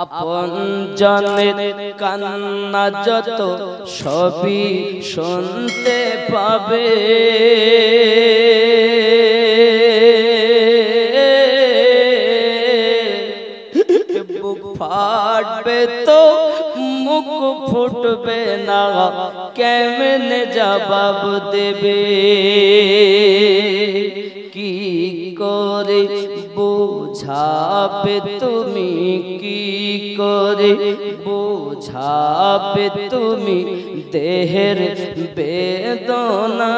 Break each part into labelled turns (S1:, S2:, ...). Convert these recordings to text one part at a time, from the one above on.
S1: আপন জনের কান্না যত সবই শুনতে পাবে, বুক ফাটবে তো মুখ ফুটবে না, কেমনে জবাব দেবে? কি করে বোঝাবে তুমি, কি করে বোঝাবে তুমি দেহের বেদনা?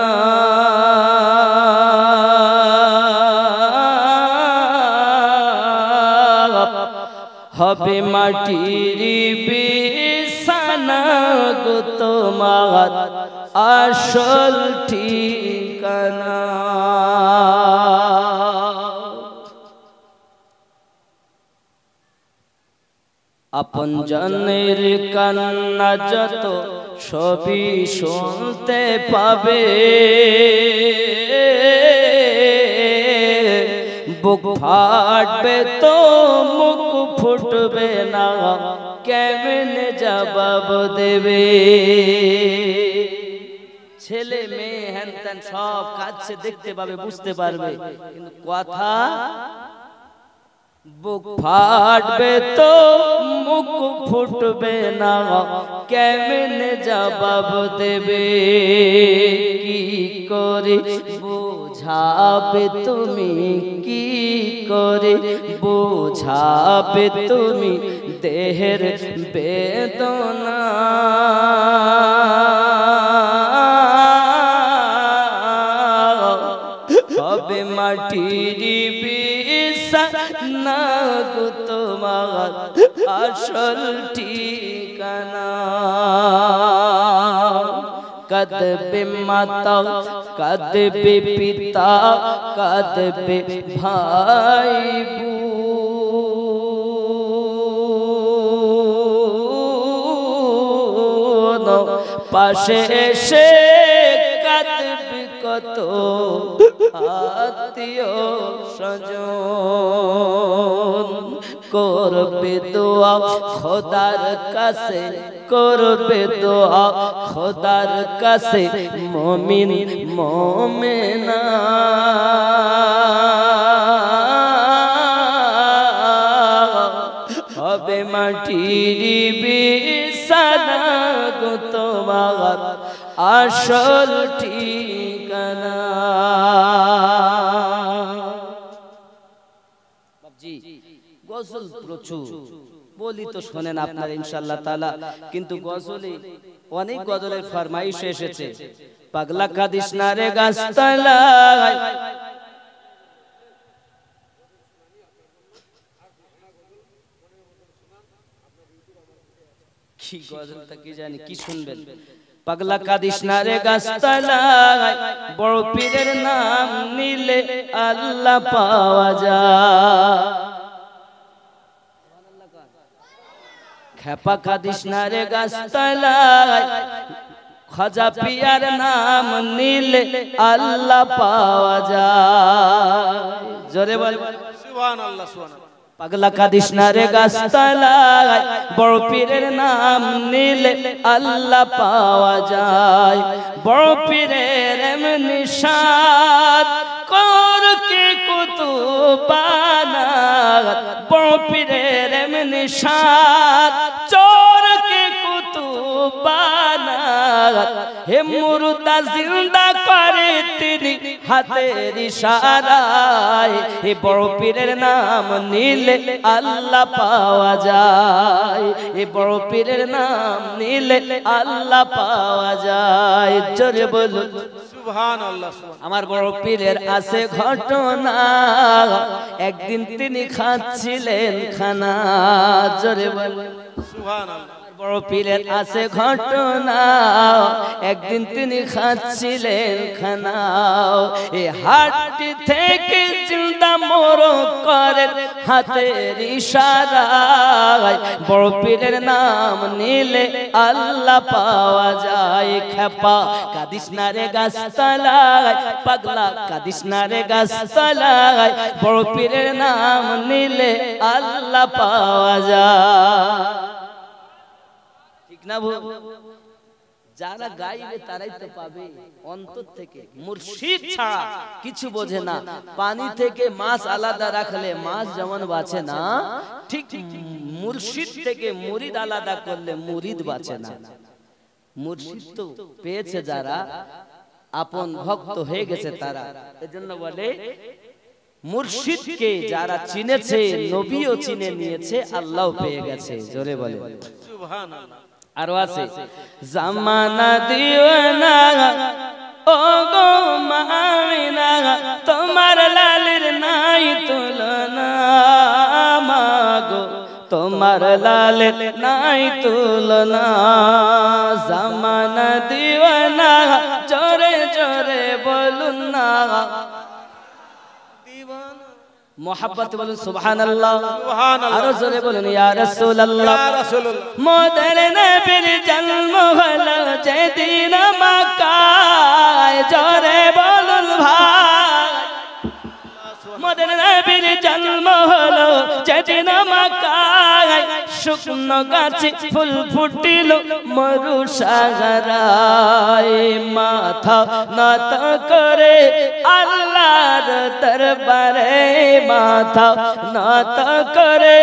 S1: হবে মাটির বিছানা গো তোমার আসল ঠিকানা। আপন জনের কান্না যত সবই শুনতে পাবে, বুক ফাটবে তো মুখ ফুটবে না, কেমনে জবাব দেবে? ছেলে মেয়ে হ্যান ত্যান সব কাছে দেখতে পাবে, বুঝতে পারবে, কিন্তু কথা বুক ফাটবে তো মুখ ফুটবে না, কেমনে জবাব দেবে? কি করে বোঝাবে তুমি, কি করে বোঝাবে তুমি দেহের বেদনা? হবে মাটির বিছানা গো তোমার আসল ঠিকানা। কাঁদবে মাতা, কাঁদবে পিতা, কাঁদবে ভাই বোন, পাশে এসে কাঁদবে কত আত্মীয় স্বজন। করবে দোয়া খোদার কাছে, করবে দোয়া খোদার কাছে মুমিন মুমিনা। হবে মাটির বিছানা গো তোমার আসল ঠিকানা। গজল প্রচুর বলি তো শোনেন আপনারা ইনশাআল্লাহ তাআলা, কিন্তু গজলে অনেক গজলের ফরমাইশ এসেছে। পাগলা কাদিস না রে গাছতলায়, কি গজলটা কি জানি কি শুনবেন? পাগলা কাদিস না রে গাছতলায়, বড় পীরের নাম নিলে আল্লাহ পাওয়া যায়। খেপা কাদিস না রে গাছতলায়, খাজা পিয়ার নাম নিলে আল্লাহ পাওয়া যায়। জোরে বল সুবহানাল্লাহ, সুবহানাল্লাহ। পাগলা কাদিস না রে গাছতলায়, বড় পীরের নাম নিলে আল্লাহ পাওয়া যায়। বড় পীরের এমনি শান কর কে কুতুবানা, বড় পীরের এমনি শান চোর কে কুতুবানা। হে মুর্দা জিন্দা করে তিনি হাতের ইশারায়, হে বড় পীরের নাম নিলে আল্লাহ পাওয়া যায়, হে বড় পীরের নাম নিলে আল্লাহ পাওয়া যায়। জোরে বলুন সুবহানাল্লাহ। আমার বড় পীরের আছে ঘটনা, একদিন তিনি খাচ্ছিলেন খানা। জোরে বলুন সুবহানাল্লাহ। বড় পীরের আছে ঘটনা, একদিন তিনি খাচ্ছিলেন খানা। এই হাটটি থেকে জিন্দা মোরগ করে হাতের ইশারায়, বড় পীরের নাম নিলে আল্লাহ পাওয়া যায়। খেপা কাদিস না রে গাছতলায়, পাগলা কাদিস না রে গাছতলায়, বড় পীরের নাম নিলে আল্লাহ পাওয়া যায়। না যারা গাইবে তারাই তো পাবে অন্তর থেকে। মুর্শিদ ছাড়া কিছু বোঝে না। পানি থেকে মাছ আলাদা রাখলে মাছ যেমন বাঁচে না, ঠিক মুর্শিদ থেকে মুরিদ আলাদা করলে মুরিদ বাঁচে না। মুর্শিদ তো পেয়েছে যারা, আপন ভক্ত হয়ে গেছে তারা। এজন্য বলে মুর্শিদকে যারা চিনেছে নবীও চিনে নিয়েছে, আল্লাহও পেয়ে গেছে। জোরে বলে সুবহানাল্লাহ। আরো আছে জামানা দিওয়ানা ও গো মামিনা, তোমার লালের নাই তুলনা, মাগো তোমার লালের নাই তুলনা। জামানা দিওয়ানা জোরে জোরে বলুন না, মোহাব্বত বলুন সুবহানাল্লাহ। আরো জোরে বলুন ইয়া রাসূলুল্লাহ। মোদের নবীর জন্ম হলো যেদিন মক্কায়, জোরে বলুন ভাই। মোদের নবীর জন্ম হলো যেদিন মক্কায়, শুকনো গাছে ফুল ফুটিল মরু সাগরায়, মাথা নত করে আল্লাহর দরবারে, মাথা নত করে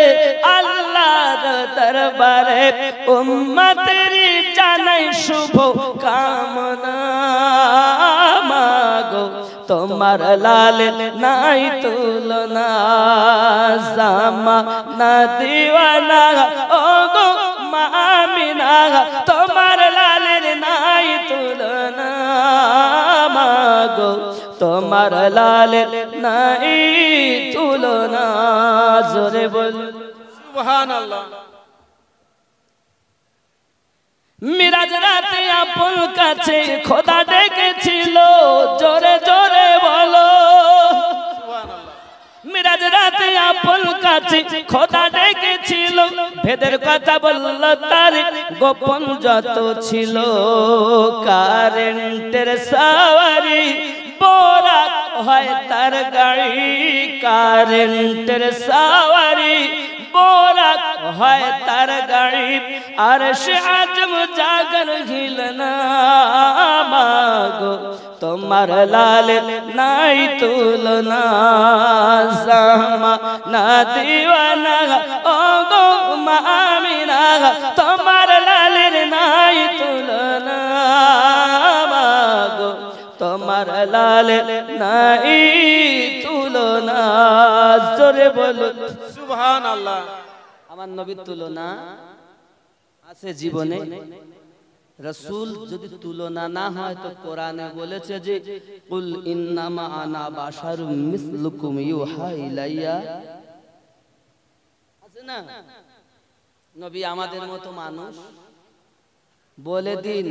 S1: আল্লাহর দরবারে, উম্মতের জানাই শুভ কামনা, মাগো তোমার লালের নাই তুলনা। জামানা দিওয়ানা ও গো মামিনা, তোমার লালের নাই তুলনা, মাগো তোমার লালের নাই তুলনা। জোরে বল সুবহানাল্লাহ। মিরাজ রাতে আপন কাছে খোদা ডেকেছিল, জোরে জোরে বলো সুবহানাল্লাহ। মিরাজ রাতে আপন কাছে খোদা ডেকেছিল, ভেদের কথা বলল তার গোপন যত ছিল, কারেন্টের সাওয়ারি বোরাক হয় তার গাড়ি, কারেন্টের সাওয়ারি বোরাক হয় তার গাড়ি, আর সে আজম জাগর হিলনা, মাগো তোমার লালের নাই তুলনা। জামানা দিওয়ানা ও গো মামিনা, তোমার লালের নাই তুলনা, মাগো তোমার লালের নাই তুলনা। জোরে বলো সুবহানাল্লাহ। আমার নবীর তুলনা আছে জীবনে। রাসূল যদি তুলনা না হয় তো কোরআনে বলেছে যে কুল ইন্নামা আনা বাশারুম মিসলুকুম ইউহা ইলাইয়া, আছে না? নবী আমাদের মতো মানুষ, বলে দিন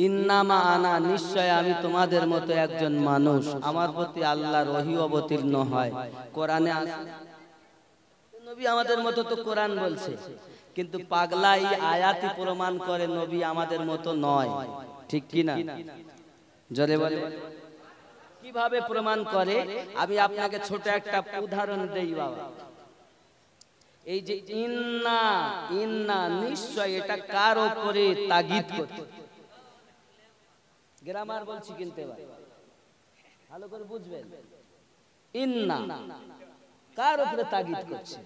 S1: ইন্নামা আনা নিশ্চয় আমি তোমাদের মতো একজন মানুষ, আমার প্রতি আল্লাহর ওহী অবতীর্ণ হয়। কোরআনে আছে নবী আমাদের মতো, তো কোরআন বলছে, কিন্তু পাগলা এই আয়াতই প্রমাণ করে নবী আমাদের মতো নয়, ঠিক কি না? জোরে বলে কিভাবে প্রমাণ করে? আমি আপনাকে ছোট একটা উদাহরণ দেই বাবা। এই যে ইন্না ইন্না নিশ্চয়, এটা কার উপরে তাগিদ করছে? গ্রামার বলছি কিন্তু এবার ভালো করে বুঝবেন। ইন্না কার উপরে তাগিদ করছে?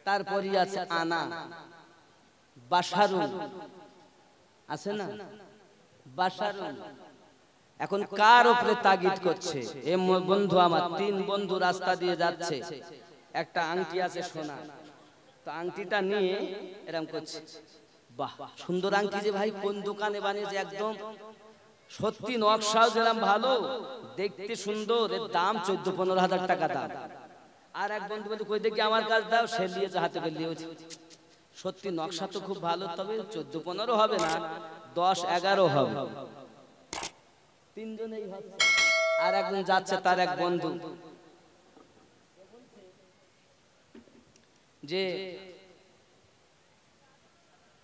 S1: তারপরই আছে আনা, বাশারুন আছে না, বাশারুন। এখন কার উপরে তাগিদ করছে? এ বন্ধু আমার, তিন বন্ধু রাস্তা দিয়ে যাচ্ছে, একটা আংটি আছে সোনা, তো আংটিটা নিয়ে এরকম করছে, বাহ সুন্দর আংটি যে ভাই, কোন দোকানে বানিয়েছে, একদম সত্যি নকশাও যেরকম ভালো, দেখতে সুন্দর, এর দাম 14-15 হাজার টাকা দাম। আর এক বন্ধু বলছে কই দেখি আমার কাছে দাও, সে নিয়েছে হাতে করে নিয়েছে, সত্যি নকশা তো খুব ভালো, তবে 14-15 হবে না, 10-11 হবে। তিনজনেই ভাবছে, আর একজন যাচ্ছে তার এক বন্ধু যে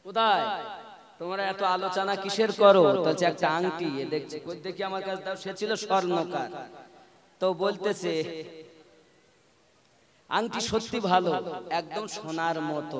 S1: কোথায় তোমরা এত আলোচনা কিসের করো? বলছে একটা আংটি দেখছি, কই দেখি আমার কাছে দাও, সে ছিল স্বর্ণকার, তো বলতেছে আংটি সত্যি ভালো, একদম সোনার মতো।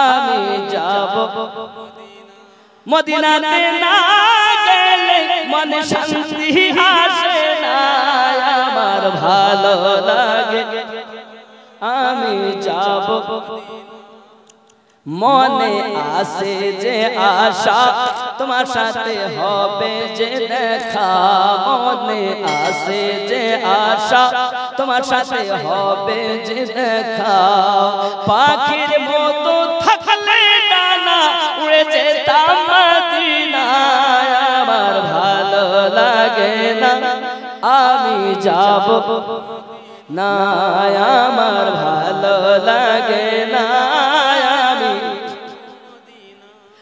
S1: আমি যাব মদিনাতে না গেলে মনে শান্তি আসে না আমার ভালো লাগে আমি যাব মনে আসে যে আশা তোমার সাথে হবে যে দেখা মনে আসে যে আশা তোমার সাথে হবে যে দেখা পাখির মতো থাকলে ডানা উড়ে যেতাম মদিনায় আমার ভালো লাগে না আমি যাব না আমার ভালো লাগে না আমি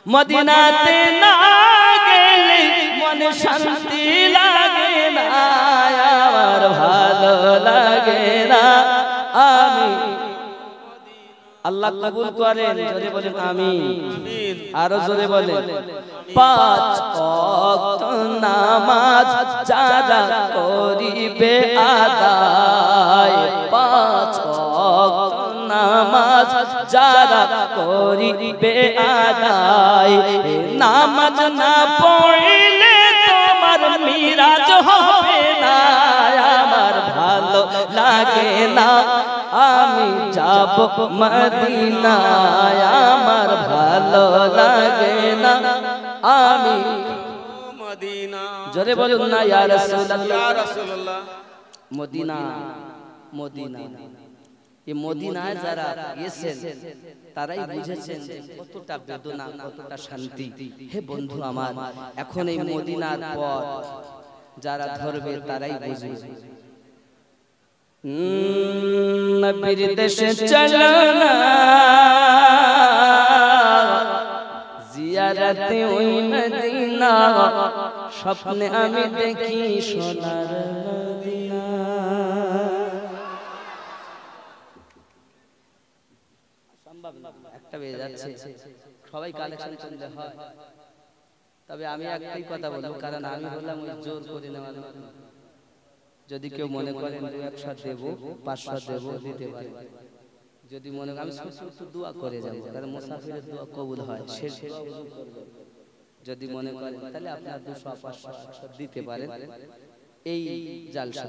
S1: মদিনাতে না গেলে মনে শান্তি লাগে না আমার ভালো লাগে না আমি আল্লাহ কবুল করেন জোরে বলেন আমিন আরো জোরে বলেন পাঁচ ওয়াক্ত নামাজ যারা করিবে আদায় পাঁচ ওয়াক্ত নামাজ যারা করিবে আদায় নামাজ না পড়লে তোমার মিরাজ হবে না আমার ভালো লাগে না আমি যাব মদিনায় আমার ভালো লাগে না আমি
S2: মদিনা
S1: জোরে বলুন না ইয়া রাসূলুল্লাহ
S2: ইয়া রাসূলুল্লাহ
S1: মদিনা মদিনা এই মদিনায় যারা গেছেন তারাই বুঝেছেন যে কতটা বেদনা কতটা শান্তি হে বন্ধু আমার এখন এই মদিনার পর যারা ধরবে তারাই বুঝবে নবীর দেশে চলো না জিয়ারতে ওই মদিনা স্বপ্নে আমি দেখি সোনার মদিনা সম্ভব না একটা বেজে যাচ্ছে সবাই কালেকশন করলে হয় তবে আমি একটাই কথা বলবো কারণ আমি বললাম ওই জোর করে নেওয়া যদি কেউ মনে করেন 2-1 দেব 500 দেব দিতে পারে যদি মনে আমি ছোট দোয়া করে যাব কারণ মুসাফিরের দোয়া কবুল হয় শেষ দোয়া হুজুর করবে যদি মনে করেন তাহলে আপনারা 200 500 দিতে পারেন এই জালসা